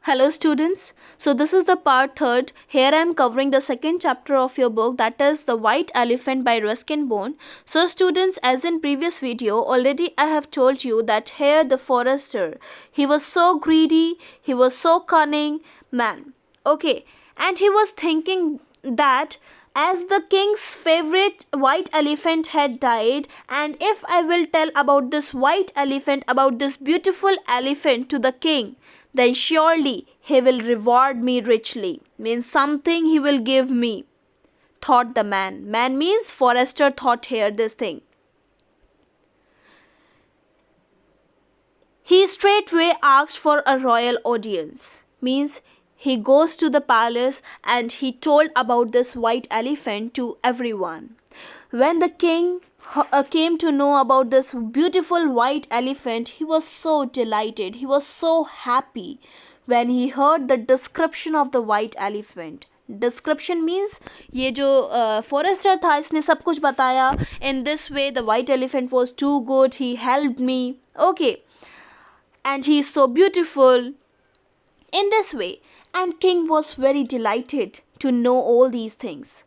Hello students. So this is the part third. Here I am covering the second chapter of your book, that is The White Elephant by Ruskin Bone. So students, as in previous video already I have told you that here the forester, he was so greedy, he was so cunning man. Okay, and he was thinking that as the king's favorite white elephant had died, and if I will tell about this white elephant, about this beautiful elephant to the king, then surely he will reward me richly. Means something he will give me, thought the man. Man means forester thought here this thing. He straightway asked for a royal audience. Means he goes to the palace and he told about this white elephant to everyone. When the king came to know about this beautiful white elephant, he was so delighted. He was so happy when he heard the description of the white elephant. Description means ये जो forester था इसने सब कुछ बताया. In this way the white elephant was too good. He helped me. Okay. And he is so beautiful. In this way, and king was very delighted to know all these things.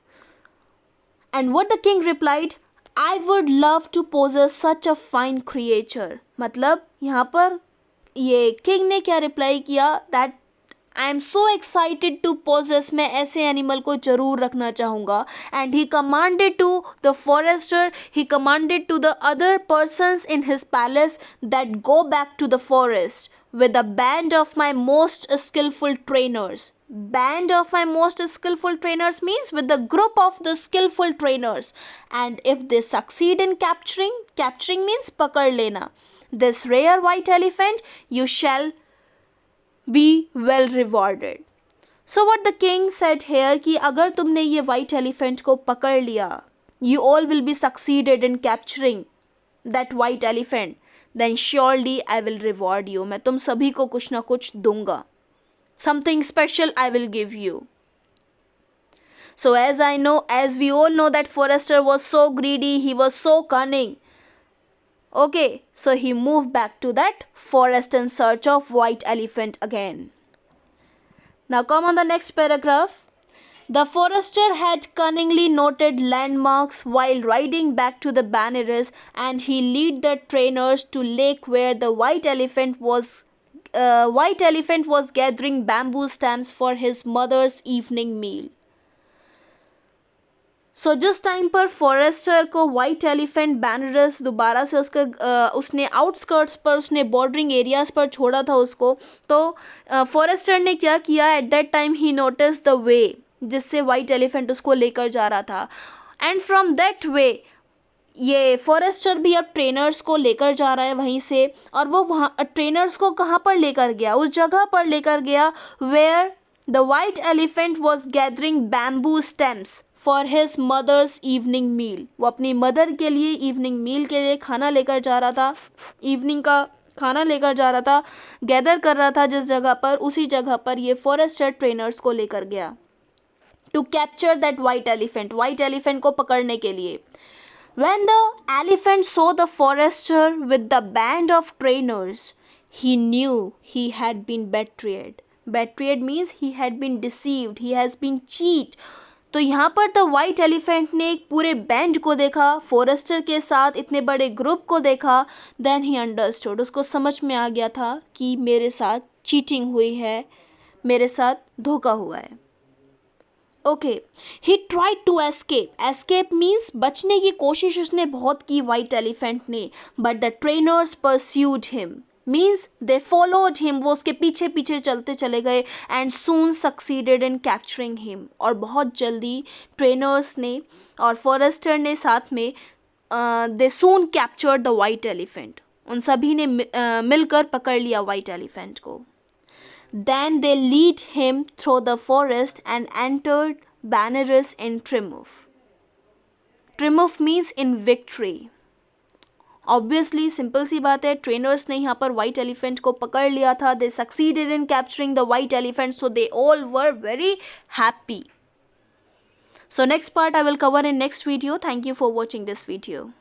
And what the king replied, I would love to possess such a fine creature. मतलब यहाँ पर ये king ने क्या reply किया, that I am so excited to possess, मैं ऐसे animal को जरूर रखना चाहूँगा. And he commanded to the forester, he commanded to the other persons in his palace that go back to the forest with a band of my most skillful trainers. Band of my most skillful trainers means with the group of the skillful trainers. And if they succeed in capturing means पकड़ लेना, this rare white elephant, you shall be well rewarded. So what the king said here कि अगर तुमने ये white elephant को पकड़ लिया, you all will be succeeded in capturing that white elephant, then surely I will reward you. मैं तुम सभी को कुछ ना कुछ दूंगा. Something special I will give you. So as we all know that forester was so greedy, he was so cunning. Okay, so he moved back to that forest in search of white elephant again. Now come on the next paragraph. The forester had cunningly noted landmarks while riding back to the Banaras, and he led the trainers to lake where the white elephant was gathering bamboo stems for his mother's evening meal. सो जिस time पर forester को white elephant Banaras दोबारा से उसने outskirts पर, उसने bordering areas पर छोड़ा था उसको, तो फॉरेस्टर ने क्या किया, at that time he notice the way जिससे वाइट एलिफेंट उसको लेकर जा रहा था. एंड फ्रॉम दैट वे ये फॉरेस्टर भी अब ट्रेनर्स को लेकर जा रहा है वहीं से, और वो वहाँ ट्रेनर्स को कहाँ पर लेकर गया, उस जगह पर लेकर गया where the white elephant was gathering bamboo stems for his mother's evening meal. वो अपनी मदर के लिए इवनिंग मील के लिए खाना लेकर जा रहा था, इवनिंग का खाना लेकर जा रहा था, गैदर कर रहा था जिस जगह पर, उसी जगह पर ये फॉरेस्टर ट्रेनर्स को लेकर गया to capture that white elephant को पकड़ने के लिए. When the elephant saw the forester with the band of trainers, he knew he had been betrayed. Betrayed means he had been deceived, he has been cheat. तो यहाँ पर तो white elephant ने एक पूरे बैंड को देखा, फॉरेस्टर के साथ इतने बड़े ग्रुप को देखा, देन ही अंडरस्टूड, उसको समझ में आ गया था कि मेरे साथ चीटिंग हुई है, मेरे साथ धोखा हुआ है. Okay, he tried to escape means बचने की कोशिश उसने बहुत की वाइट एलिफेंट ने, but the trainers pursued him means they followed him, वो उसके पीछे पीछे चलते चले गए, and soon succeeded in capturing him, और बहुत जल्दी ट्रेनर्स ने और फॉरेस्टर ने साथ में दे सून कैप्चर्ड द वाइट एलिफेंट, उन सभी ने मिलकर पकड़ लिया वाइट एलिफेंट को. Then they lead him through the forest and entered Benares in triumph. Triumph means in victory. Obviously, simple सी बात है, ट्रेनर्स ने यहाँ पर white elephant को पकड़ लिया था. They succeeded in capturing the white elephant, so they all were very happy. So next part I will cover in next video. Thank you for watching this video.